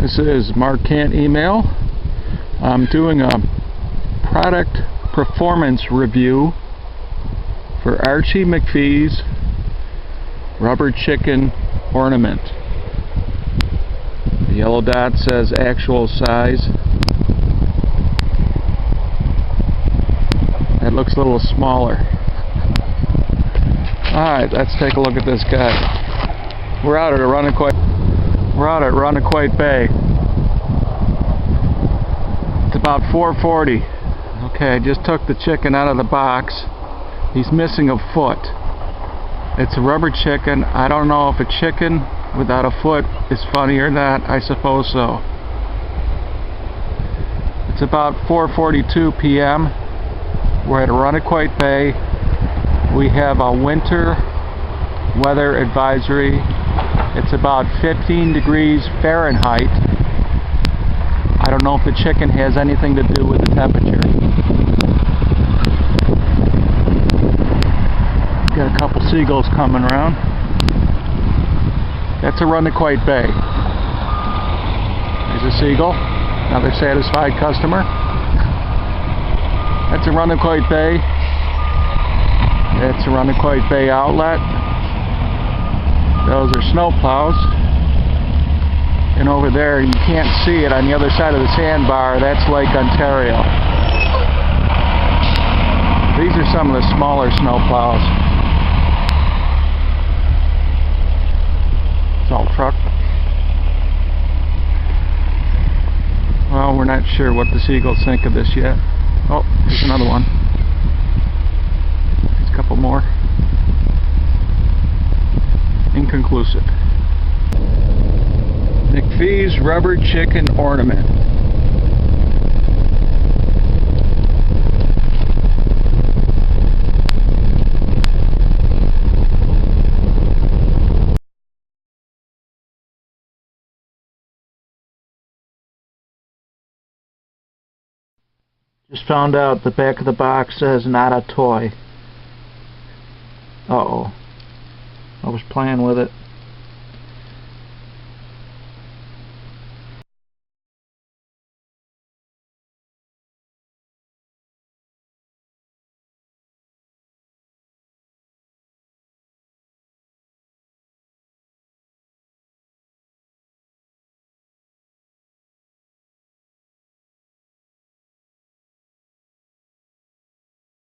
This is Mark Cant Email. I'm doing a product performance review for Archie McPhee's rubber chicken ornament. The yellow dot says actual size. That looks a little smaller. Alright, let's take a look at this guy. We're out at Irondequoit Bay. It's about 4:40. Okay, I just took the chicken out of the box. He's missing a foot. It's a rubber chicken. I don't know if a chicken without a foot is funny or not. I suppose so. It's about 4:42 p.m. We're at Irondequoit Bay. We have a winter weather advisory. It's about 15 degrees Fahrenheit. I don't know if the chicken has anything to do with the temperature. Got a couple seagulls coming around. That's Irondequoit Bay. There's a seagull, another satisfied customer. That's Irondequoit Bay. That's Irondequoit Bay Outlet. Those are snow plows. And over there, you can't see it, on the other side of the sandbar, that's Lake Ontario. These are some of the smaller snow plows. Salt truck. Well, we're not sure what the seagulls think of this yet. Oh, there's another one. There's a couple more. Inconclusive. McPhee's rubber chicken ornament. Just found out the back of the box says not a toy. Uh-oh. I was playing with it.